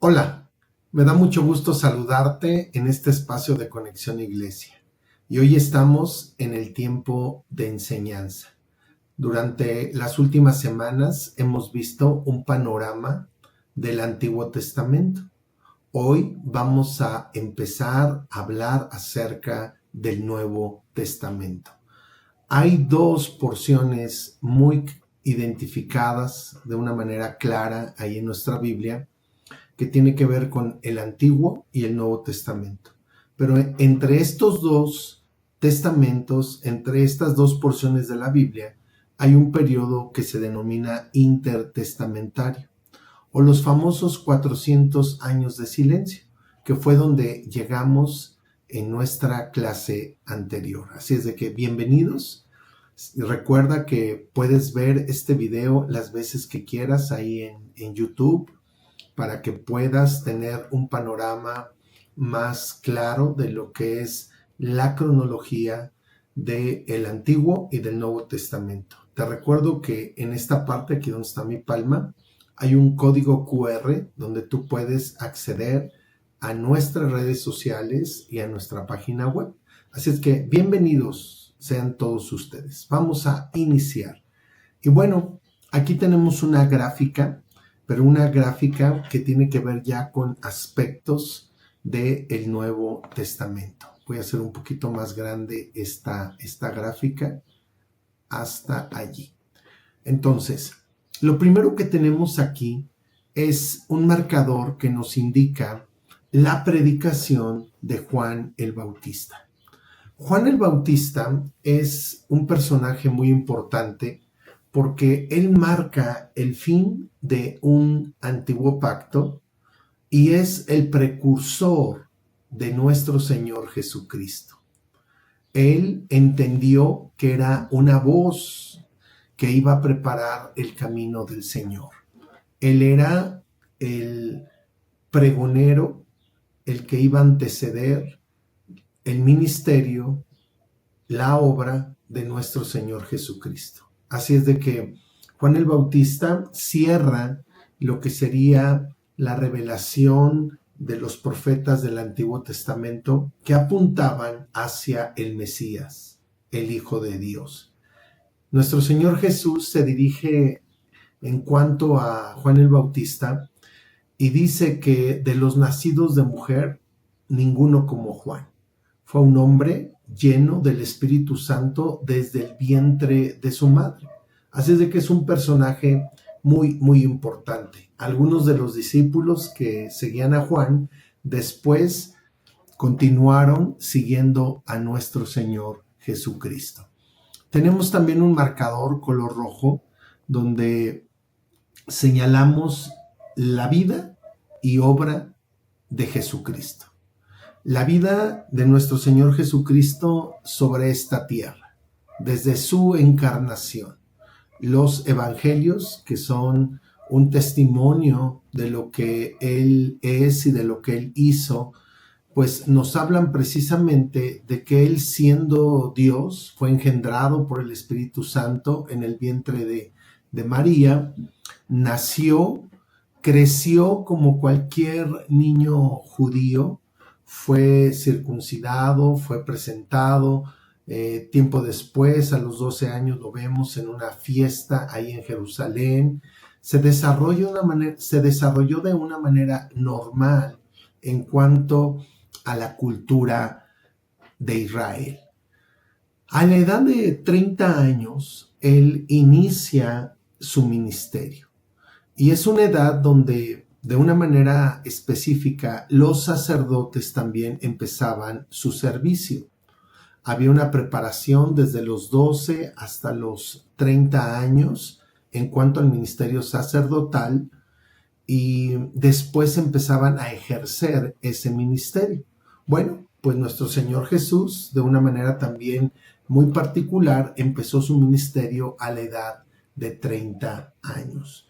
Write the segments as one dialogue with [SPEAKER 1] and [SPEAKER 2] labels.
[SPEAKER 1] Hola, me da mucho gusto saludarte en este espacio de Conexión Iglesia. Y hoy estamos en el tiempo de enseñanza. Durante las últimas semanas hemos visto un panorama del Antiguo Testamento. Hoy vamos a empezar a hablar acerca del Nuevo Testamento. Hay dos porciones muy identificadas de una manera clara ahí en nuestra Biblia, que tiene que ver con el Antiguo y el Nuevo Testamento. Pero entre estos dos testamentos, entre estas dos porciones de la Biblia, hay un periodo que se denomina intertestamentario, o los famosos 400 años de silencio, que fue donde llegamos en nuestra clase anterior. Así es de que bienvenidos. Recuerda que puedes ver este video las veces que quieras ahí en YouTube, para que puedas tener un panorama más claro de lo que es la cronología del Antiguo y del Nuevo Testamento. Te recuerdo que en esta parte, aquí donde está mi palma, hay un código QR donde tú puedes acceder a nuestras redes sociales y a nuestra página web. Así es que bienvenidos sean todos ustedes. Vamos a iniciar. Y bueno, aquí tenemos una gráfica, pero una gráfica que tiene que ver ya con aspectos del Nuevo Testamento. Voy a hacer un poquito más grande esta gráfica hasta allí. Entonces, lo primero que tenemos aquí es un marcador que nos indica la predicación de Juan el Bautista. Juan el Bautista es un personaje muy importante porque él marca el fin de un antiguo pacto y es el precursor de nuestro Señor Jesucristo. Él entendió que era una voz que iba a preparar el camino del Señor. Él era el pregonero, el que iba a anteceder el ministerio, la obra de nuestro Señor Jesucristo. Así es de que Juan el Bautista cierra lo que sería la revelación de los profetas del Antiguo Testamento que apuntaban hacia el Mesías, el Hijo de Dios. Nuestro Señor Jesús se dirige en cuanto a Juan el Bautista y dice que de los nacidos de mujer, ninguno como Juan. Fue un hombre lleno del Espíritu Santo desde el vientre de su madre. Así es de que es un personaje muy, muy importante. Algunos de los discípulos que seguían a Juan después continuaron siguiendo a nuestro Señor Jesucristo. Tenemos también un marcador color rojo donde señalamos la vida y obra de Jesucristo. La vida de nuestro Señor Jesucristo sobre esta tierra, desde su encarnación. Los evangelios, que son un testimonio de lo que Él es y de lo que Él hizo, pues nos hablan precisamente de que Él, siendo Dios, fue engendrado por el Espíritu Santo en el vientre de María, nació, creció como cualquier niño judío, fue circuncidado, fue presentado, tiempo después, a los 12 años, lo vemos en una fiesta ahí en Jerusalén. Se desarrolló de una manera normal en cuanto a la cultura de Israel. A la edad de 30 años, él inicia su ministerio. Y es una edad donde, de una manera específica, los sacerdotes también empezaban su servicio. Había una preparación desde los 12 hasta los 30 años en cuanto al ministerio sacerdotal, y después empezaban a ejercer ese ministerio. Bueno, pues nuestro Señor Jesús, de una manera también muy particular, empezó su ministerio a la edad de 30 años.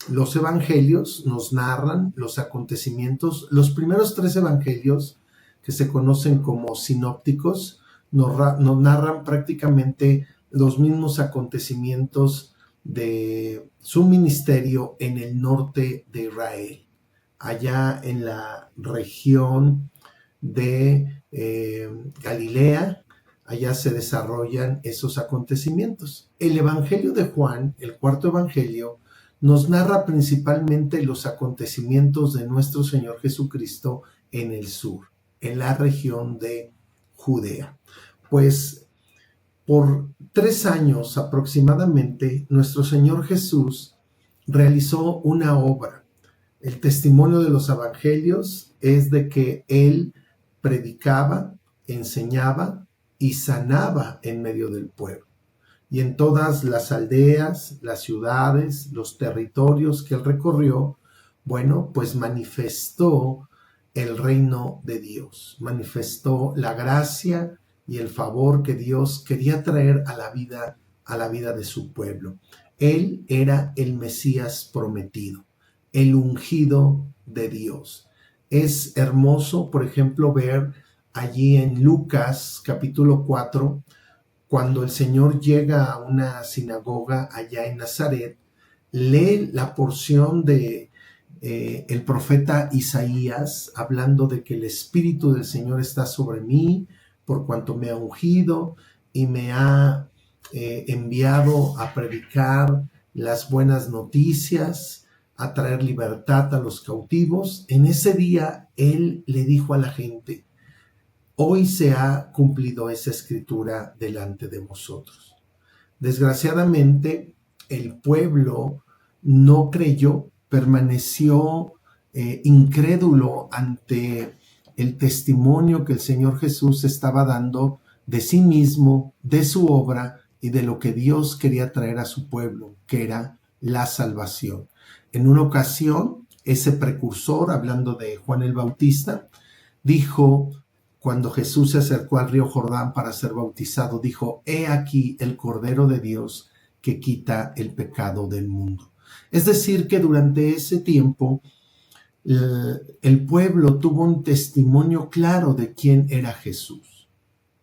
[SPEAKER 1] Los evangelios nos narran los acontecimientos. Los primeros 3 evangelios, que se conocen como sinópticos, nos narran prácticamente los mismos acontecimientos de su ministerio en el norte de Israel. allá en la región de Galilea. Allá se desarrollan esos acontecimientos. El Evangelio de Juan, el cuarto Evangelio, nos narra principalmente los acontecimientos de nuestro Señor Jesucristo en el sur, en la región de Judea. Pues por 3 años aproximadamente, nuestro Señor Jesús realizó una obra. El testimonio de los evangelios es de que Él predicaba, enseñaba y sanaba en medio del pueblo. Y en todas las aldeas, las ciudades, los territorios que Él recorrió, bueno, pues manifestó el reino de Dios, manifestó la gracia y el favor que Dios quería traer a la vida de su pueblo. Él era el Mesías prometido, el ungido de Dios. Es hermoso, por ejemplo, ver allí en Lucas capítulo 4, cuando el Señor llega a una sinagoga allá en Nazaret, lee la porción de el profeta Isaías, hablando de que el Espíritu del Señor está sobre mí, por cuanto me ha ungido y me ha enviado a predicar las buenas noticias, a traer libertad a los cautivos. En ese día Él le dijo a la gente: hoy se ha cumplido esa escritura delante de vosotros. Desgraciadamente, el pueblo no creyó, permaneció incrédulo ante el testimonio que el Señor Jesús estaba dando de sí mismo, de su obra y de lo que Dios quería traer a su pueblo, que era la salvación. En una ocasión, ese precursor, hablando de Juan el Bautista, dijo, cuando Jesús se acercó al río Jordán para ser bautizado, dijo: he aquí el Cordero de Dios que quita el pecado del mundo. Es decir, que durante ese tiempo el pueblo tuvo un testimonio claro de quién era Jesús,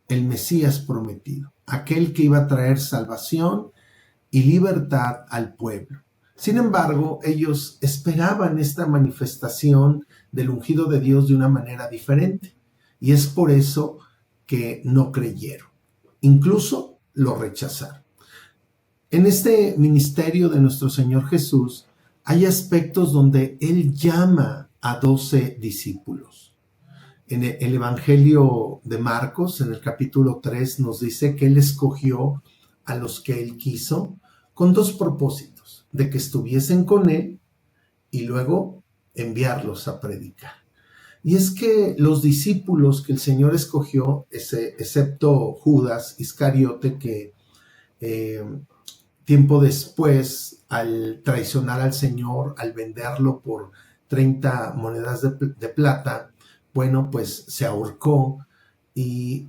[SPEAKER 1] el Mesías prometido, aquel que iba a traer salvación y libertad al pueblo. Sin embargo, ellos esperaban esta manifestación del ungido de Dios de una manera diferente. Y es por eso que no creyeron. Incluso lo rechazaron. En este ministerio de nuestro Señor Jesús hay aspectos donde Él llama a 12 discípulos. En el Evangelio de Marcos, en el capítulo 3, nos dice que Él escogió a los que Él quiso con 2 propósitos: de que estuviesen con Él y luego enviarlos a predicar. Y es que los discípulos que el Señor escogió, excepto Judas Iscariote, que tiempo después, al traicionar al Señor, al venderlo por 30 monedas de plata, bueno, pues se ahorcó y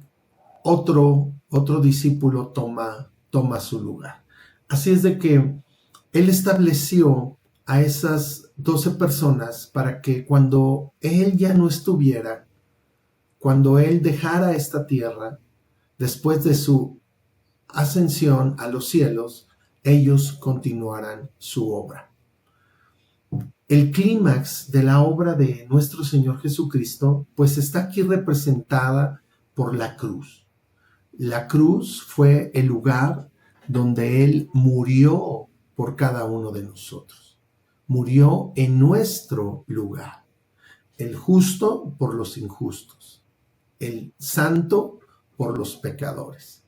[SPEAKER 1] otro discípulo toma su lugar. Así es de que Él estableció a esas 12 personas para que cuando Él ya no estuviera, cuando Él dejara esta tierra, después de su ascensión a los cielos, ellos continuaran su obra. El clímax de la obra de nuestro Señor Jesucristo, pues está aquí representada por la cruz. La cruz fue el lugar donde Él murió por cada uno de nosotros. Murió en nuestro lugar. El justo por los injustos. El santo por los pecadores.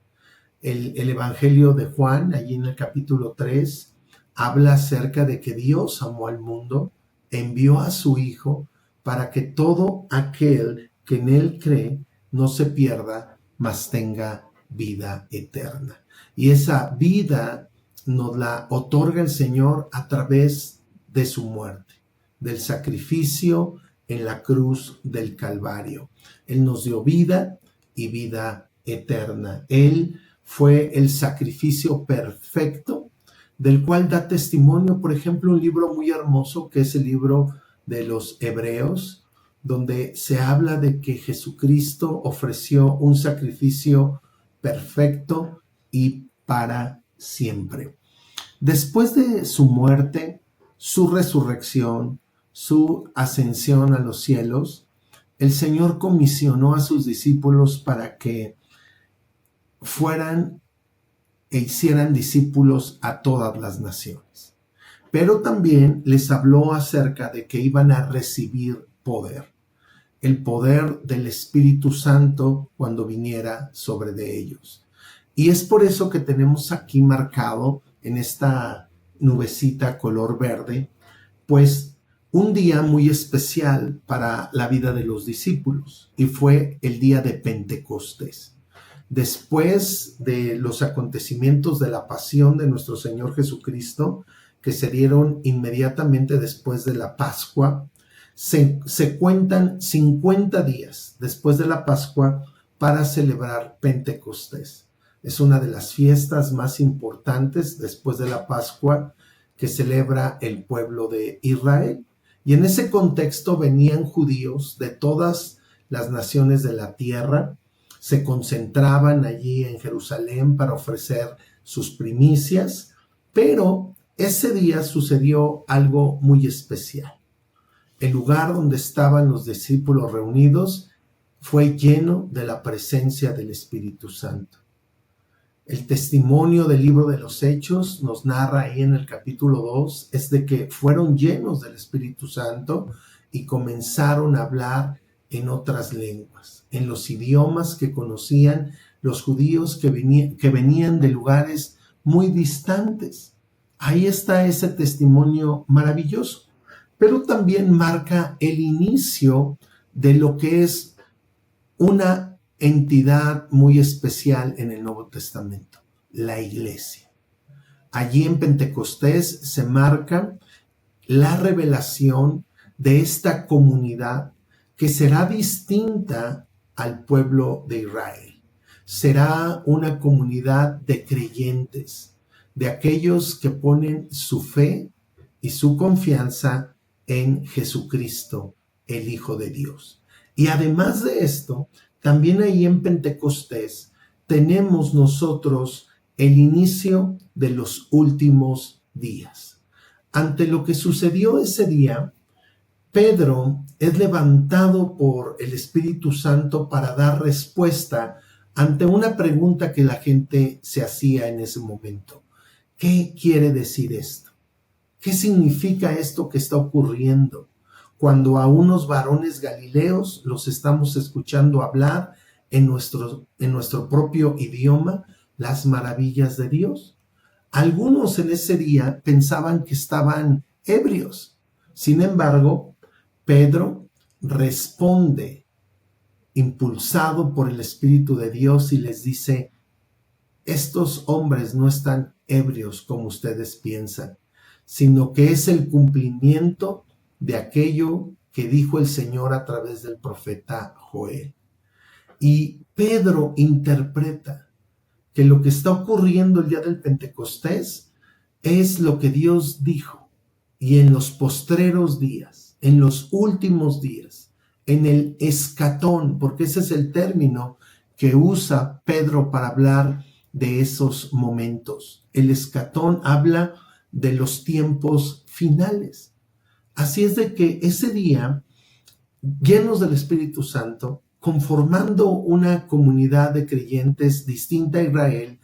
[SPEAKER 1] El Evangelio de Juan, allí en el capítulo 3, habla acerca de que Dios amó al mundo, envió a su Hijo para que todo aquel que en Él cree no se pierda, mas tenga vida eterna. Y esa vida nos la otorga el Señor a través de su muerte, del sacrificio en la cruz del Calvario. Él nos dio vida y vida eterna. Él fue el sacrificio perfecto, del cual da testimonio, por ejemplo, un libro muy hermoso que es el libro de los Hebreos, donde se habla de que Jesucristo ofreció un sacrificio perfecto y para siempre. Después de su muerte, su resurrección, su ascensión a los cielos, el Señor comisionó a sus discípulos para que fueran e hicieran discípulos a todas las naciones. Pero también les habló acerca de que iban a recibir poder, el poder del Espíritu Santo cuando viniera sobre de ellos. Y es por eso que tenemos aquí marcado en esta nubecita color verde, pues un día muy especial para la vida de los discípulos, y fue el día de Pentecostés. Después de los acontecimientos de la pasión de nuestro Señor Jesucristo, que se dieron inmediatamente después de la Pascua, se cuentan 50 días después de la Pascua para celebrar Pentecostés. Es una de las fiestas más importantes después de la Pascua que celebra el pueblo de Israel. Y en ese contexto venían judíos de todas las naciones de la tierra, se concentraban allí en Jerusalén para ofrecer sus primicias, pero ese día sucedió algo muy especial. El lugar donde estaban los discípulos reunidos fue lleno de la presencia del Espíritu Santo. El testimonio del libro de los Hechos nos narra ahí en el capítulo 2, es de que fueron llenos del Espíritu Santo y comenzaron a hablar en otras lenguas, en los idiomas que conocían los judíos que venían de lugares muy distantes. Ahí está ese testimonio maravilloso, pero también marca el inicio de lo que es una entidad muy especial en el Nuevo Testamento, la iglesia. Allí en Pentecostés se marca la revelación de esta comunidad que será distinta al pueblo de Israel. Será una comunidad de creyentes, de aquellos que ponen su fe y su confianza en Jesucristo, el Hijo de Dios. Y además de esto, también ahí en Pentecostés tenemos nosotros el inicio de los últimos días. Ante lo que sucedió ese día, Pedro es levantado por el Espíritu Santo para dar respuesta ante una pregunta que la gente se hacía en ese momento. ¿Qué quiere decir esto? ¿Qué significa esto que está ocurriendo? Cuando a unos varones galileos los estamos escuchando hablar en nuestro propio idioma las maravillas de Dios. Algunos en ese día pensaban que estaban ebrios. Sin embargo, Pedro responde impulsado por el Espíritu de Dios y les dice: estos hombres no están ebrios como ustedes piensan, sino que es el cumplimiento de aquello que dijo el Señor a través del profeta Joel. Y Pedro interpreta que lo que está ocurriendo el día del Pentecostés es lo que Dios dijo, y en los postreros días, en los últimos días, en el escatón, porque ese es el término que usa Pedro para hablar de esos momentos. El escatón habla de los tiempos finales. Así es de que ese día, llenos del Espíritu Santo, conformando una comunidad de creyentes distinta a Israel,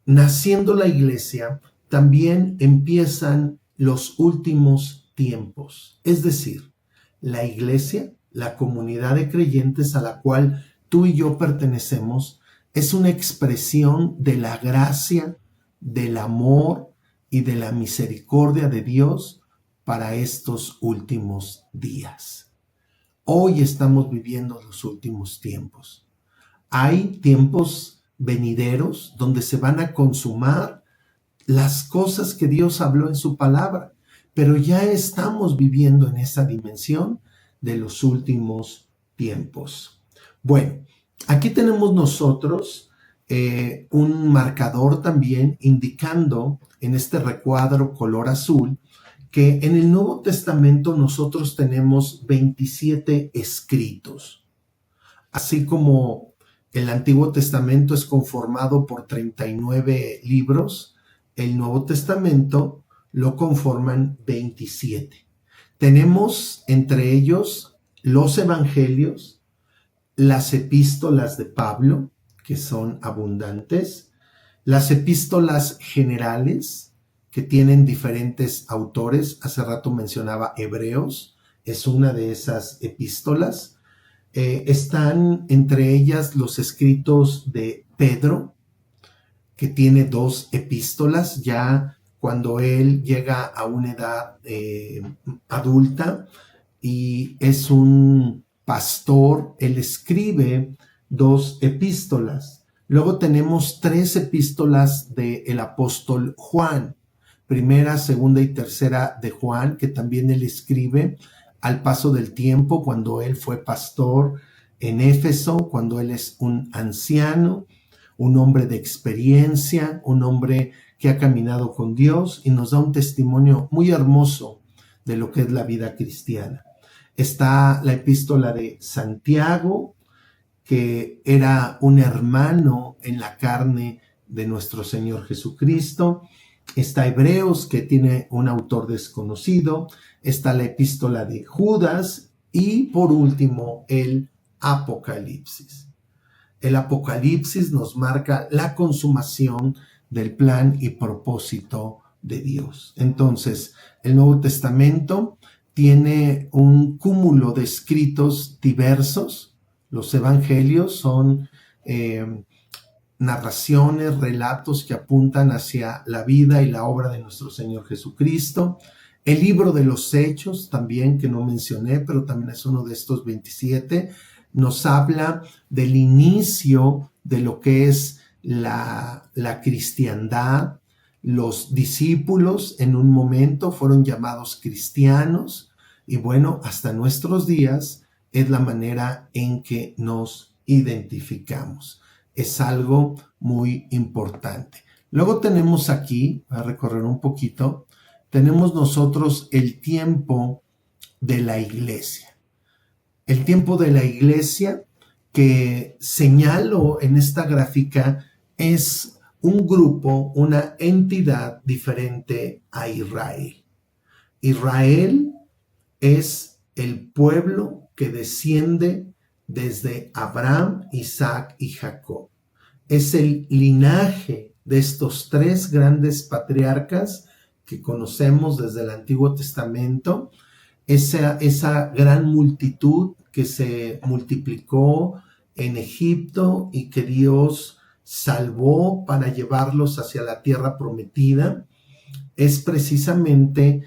[SPEAKER 1] naciendo la iglesia, también empiezan los últimos tiempos. Es decir, la iglesia, la comunidad de creyentes a la cual tú y yo pertenecemos, es una expresión de la gracia, del amor y de la misericordia de Dios para estos últimos días. Hoy estamos viviendo los últimos tiempos. Hay tiempos venideros donde se van a consumar las cosas que Dios habló en su palabra, pero ya estamos viviendo en esa dimensión de los últimos tiempos. Bueno, aquí tenemos nosotros un marcador también indicando en este recuadro color azul que en el Nuevo Testamento nosotros tenemos 27 escritos. Así como el Antiguo Testamento es conformado por 39 libros, el Nuevo Testamento lo conforman 27. Tenemos entre ellos los evangelios, las epístolas de Pablo, que son abundantes, las epístolas generales, que tienen diferentes autores. Hace rato mencionaba Hebreos, es una de esas epístolas. Están entre ellas los escritos de Pedro, que tiene 2 epístolas, ya cuando él llega a una edad adulta y es un pastor, él escribe 2 epístolas. Luego tenemos 3 epístolas del apóstol Juan, primera, segunda y tercera de Juan, que también él escribe al paso del tiempo, cuando él fue pastor en Éfeso, cuando él es un anciano, un hombre de experiencia, un hombre que ha caminado con Dios y nos da un testimonio muy hermoso de lo que es la vida cristiana. Está la epístola de Santiago, que era un hermano en la carne de nuestro Señor Jesucristo. Está Hebreos, que tiene un autor desconocido. Está la epístola de Judas y por último el Apocalipsis. El Apocalipsis nos marca la consumación del plan y propósito de Dios. Entonces, el Nuevo Testamento tiene un cúmulo de escritos diversos. Los evangelios son narraciones, relatos que apuntan hacia la vida y la obra de nuestro Señor Jesucristo. El libro de los Hechos, también, que no mencioné, pero también es uno de estos 27, nos habla del inicio de lo que es la cristiandad. Los discípulos en un momento fueron llamados cristianos y bueno, hasta nuestros días es la manera en que nos identificamos. Es algo muy importante. Luego tenemos aquí, a recorrer un poquito, tenemos nosotros el tiempo de la iglesia. El tiempo de la iglesia que señalo en esta gráfica es un grupo, una entidad diferente a Israel. Israel es el pueblo que desciende desde Abraham, Isaac y Jacob. Es el linaje de estos 3 grandes patriarcas que conocemos desde el Antiguo Testamento, esa gran multitud que se multiplicó en Egipto y que Dios salvó para llevarlos hacia la tierra prometida. Es precisamente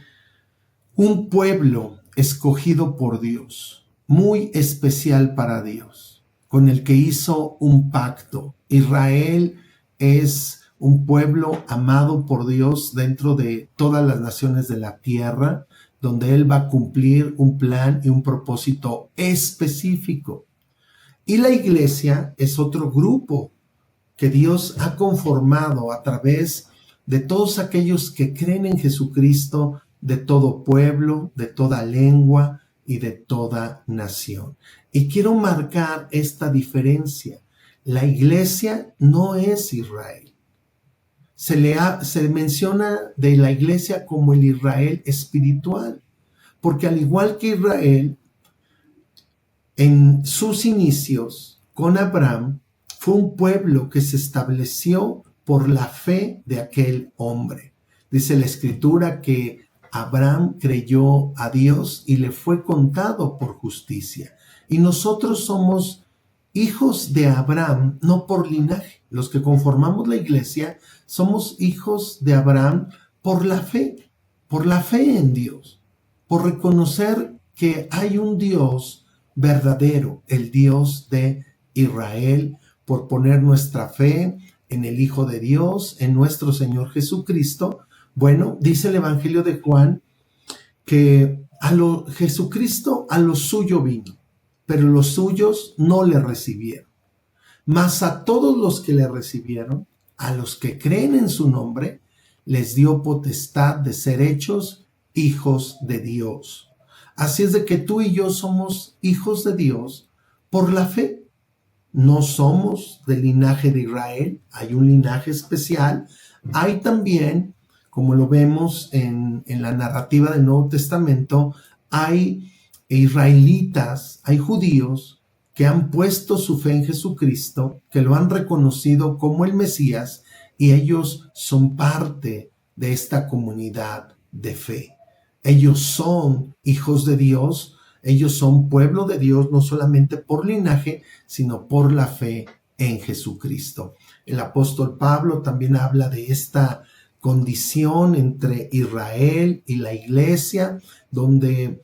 [SPEAKER 1] un pueblo escogido por Dios, muy especial para Dios, con el que hizo un pacto. Israel es un pueblo amado por Dios dentro de todas las naciones de la tierra, donde Él va a cumplir un plan y un propósito específico. Y la iglesia es otro grupo que Dios ha conformado a través de todos aquellos que creen en Jesucristo, de todo pueblo, de toda lengua y de toda nación. Y quiero marcar esta diferencia. La iglesia no es Israel. Se menciona de la iglesia como el Israel espiritual, porque al igual que Israel, en sus inicios con Abraham, fue un pueblo que se estableció por la fe de aquel hombre. Dice la Escritura que Abraham creyó a Dios y le fue contado por justicia. Y nosotros somos hijos de Abraham, no por linaje. Los que conformamos la iglesia somos hijos de Abraham por la fe en Dios, por reconocer que hay un Dios verdadero, el Dios de Israel, por poner nuestra fe en el Hijo de Dios, en nuestro Señor Jesucristo. Bueno, dice el Evangelio de Juan que Jesucristo a lo suyo vino, pero los suyos no le recibieron. Mas a todos los que le recibieron, a los que creen en su nombre, les dio potestad de ser hechos hijos de Dios. Así es de que tú y yo somos hijos de Dios por la fe. No somos del linaje de Israel, hay un linaje especial. Hay también, como lo vemos en la narrativa del Nuevo Testamento, hay israelitas, hay judíos que han puesto su fe en Jesucristo, que lo han reconocido como el Mesías, y ellos son parte de esta comunidad de fe. Ellos son hijos de Dios, ellos son pueblo de Dios, no solamente por linaje, sino por la fe en Jesucristo. El apóstol Pablo también habla de esta condición entre Israel y la iglesia, donde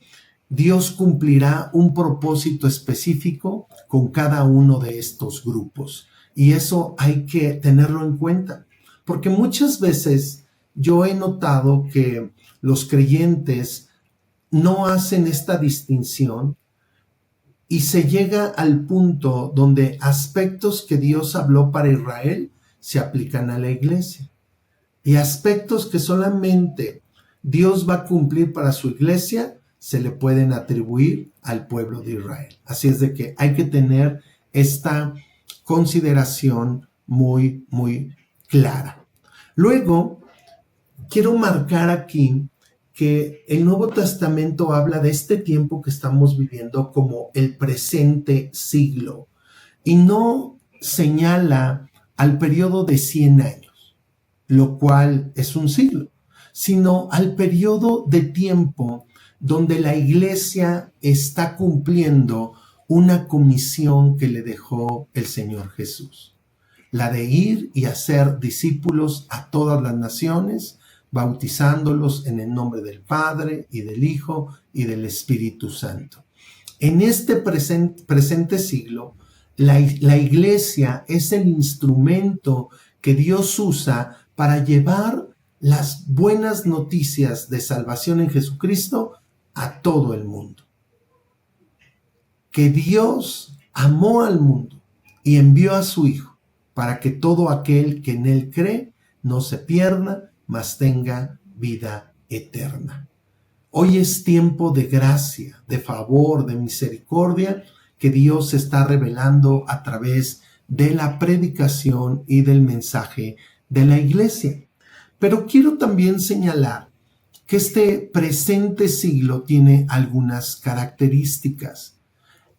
[SPEAKER 1] Dios cumplirá un propósito específico con cada uno de estos grupos. Y eso hay que tenerlo en cuenta, porque muchas veces yo he notado que los creyentes no hacen esta distinción y se llega al punto donde aspectos que Dios habló para Israel se aplican a la iglesia. Y aspectos que solamente Dios va a cumplir para su iglesia se le pueden atribuir al pueblo de Israel. Así es de que hay que tener esta consideración muy, muy clara. Luego, quiero marcar aquí que el Nuevo Testamento habla de este tiempo que estamos viviendo como el presente siglo y no señala al periodo de 100 años, lo cual es un siglo, sino al periodo de tiempo donde la iglesia está cumpliendo una comisión que le dejó el Señor Jesús, la de ir y hacer discípulos a todas las naciones, bautizándolos en el nombre del Padre y del Hijo y del Espíritu Santo. En este presente siglo, la iglesia es el instrumento que Dios usa para llevar las buenas noticias de salvación en Jesucristo a todo el mundo. Que Dios amó al mundo y envió a su Hijo para que todo aquel que en Él cree no se pierda, mas tenga vida eterna. Hoy es tiempo de gracia, de favor, de misericordia que Dios está revelando a través de la predicación y del mensaje de la iglesia. Pero quiero también señalar que este presente siglo tiene algunas características.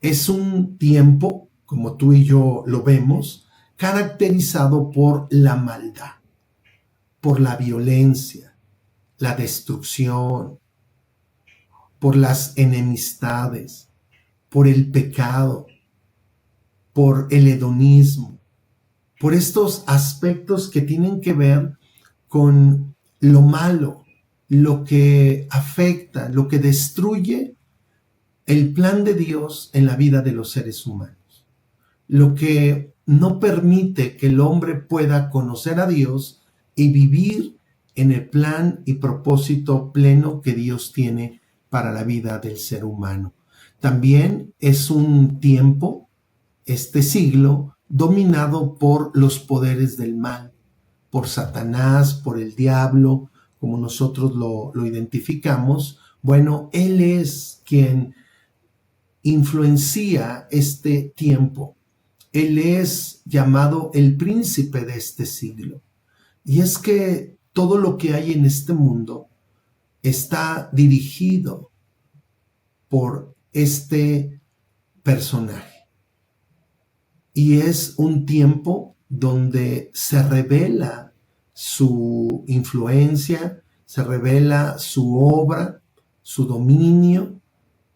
[SPEAKER 1] Es un tiempo, como tú y yo lo vemos, caracterizado por la maldad, por la violencia, la destrucción, por las enemistades, por el pecado, por el hedonismo, por estos aspectos que tienen que ver con lo malo, lo que afecta, lo que destruye el plan de Dios en la vida de los seres humanos, lo que no permite que el hombre pueda conocer a Dios y vivir en el plan y propósito pleno que Dios tiene para la vida del ser humano. También es un tiempo, este siglo, dominado por los poderes del mal, por Satanás, por el diablo, como nosotros lo identificamos. Bueno, él es quien influencia este tiempo. Él es llamado el príncipe de este siglo. Y es que todo lo que hay en este mundo está dirigido por este personaje. Y es un tiempo donde se revela su influencia, se revela su obra, su dominio,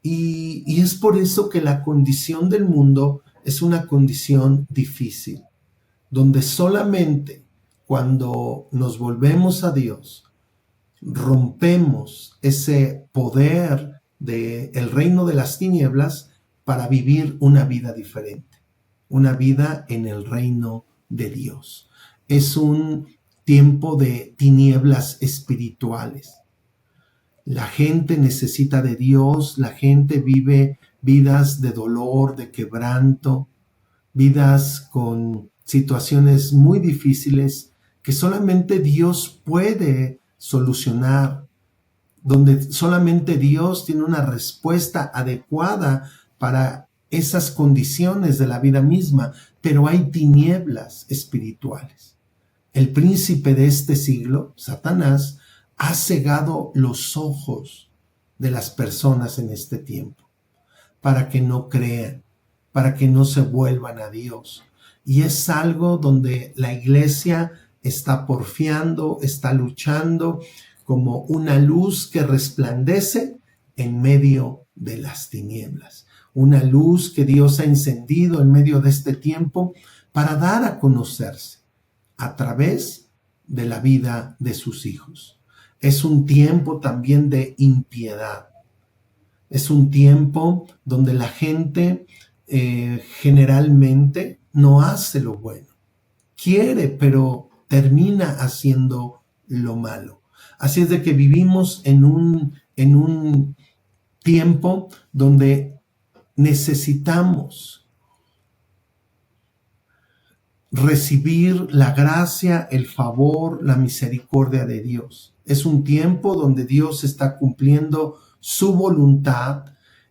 [SPEAKER 1] y es por eso que la condición del mundo es una condición difícil, donde solamente cuando nos volvemos a Dios, rompemos ese poder del reino de las tinieblas para vivir una vida diferente, una vida en el reino de Dios. Es un tiempo de tinieblas espirituales. La gente necesita de Dios, la gente vive vidas de dolor, de quebranto, vidas con situaciones muy difíciles que solamente Dios puede solucionar, donde solamente Dios tiene una respuesta adecuada para esas condiciones de la vida misma, pero hay tinieblas espirituales. El príncipe de este siglo, Satanás, ha cegado los ojos de las personas en este tiempo, para que no crean, para que no se vuelvan a Dios. Y es algo donde la iglesia está porfiando, está luchando como una luz que resplandece en medio de las tinieblas. Una luz que Dios ha encendido en medio de este tiempo para dar a conocerse a través de la vida de sus hijos. Es un tiempo también de impiedad. Es un tiempo donde la gente generalmente no hace lo bueno. Quiere, pero termina haciendo lo malo. Así es de que vivimos en un tiempo donde necesitamos recibir la gracia, el favor, la misericordia de Dios. Es un tiempo donde Dios está cumpliendo su voluntad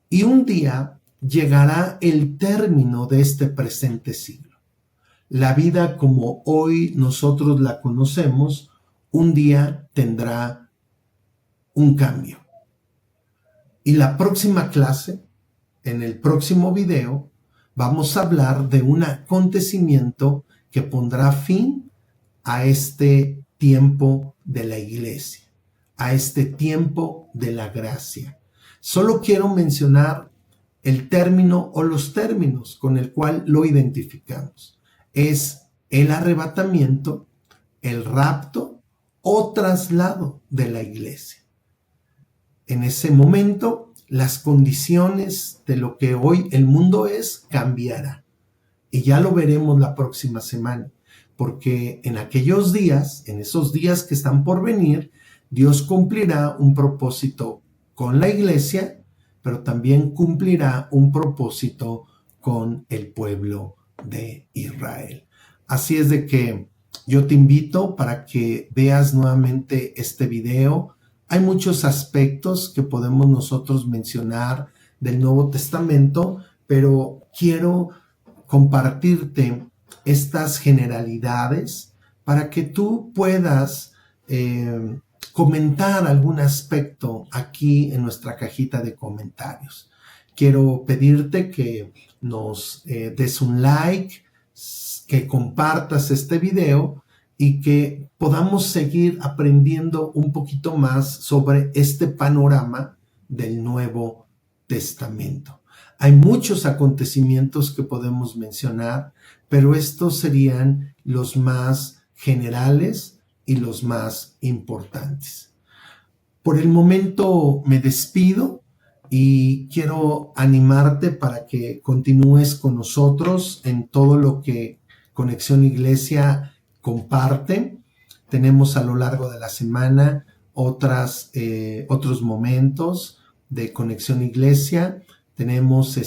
[SPEAKER 1] y un día llegará el término de este presente siglo. La vida como hoy nosotros la conocemos, un día tendrá un cambio. Y la próxima clase, en el próximo video, vamos a hablar de un acontecimiento que pondrá fin a este tiempo de la iglesia, a este tiempo de la gracia. Solo quiero mencionar el término o los términos con el cual lo identificamos. Es el arrebatamiento, el rapto o traslado de la iglesia. En ese momento, las condiciones de lo que hoy el mundo es cambiará. Y ya lo veremos la próxima semana, porque en aquellos días, en esos días que están por venir, Dios cumplirá un propósito con la iglesia, pero también cumplirá un propósito con el pueblo de Israel. Así es de que yo te invito para que veas nuevamente este video. Hay muchos aspectos que podemos nosotros mencionar del Nuevo Testamento, pero quiero compartirte estas generalidades para que tú puedas comentar algún aspecto aquí en nuestra cajita de comentarios. Quiero pedirte que nos des un like, que compartas este video y que podamos seguir aprendiendo un poquito más sobre este panorama del Nuevo Testamento. Hay muchos acontecimientos que podemos mencionar, pero estos serían los más generales y los más importantes. Por el momento me despido y quiero animarte para que continúes con nosotros en todo lo que Conexión Iglesia comparte. Tenemos a lo largo de la semana otros momentos de Conexión Iglesia. Tenemos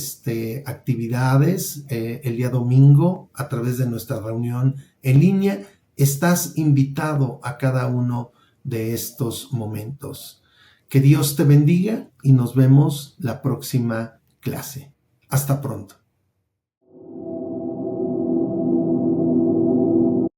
[SPEAKER 1] actividades el día domingo a través de nuestra reunión en línea. Estás invitado a cada uno de estos momentos. Que Dios te bendiga y nos vemos la próxima clase. Hasta pronto.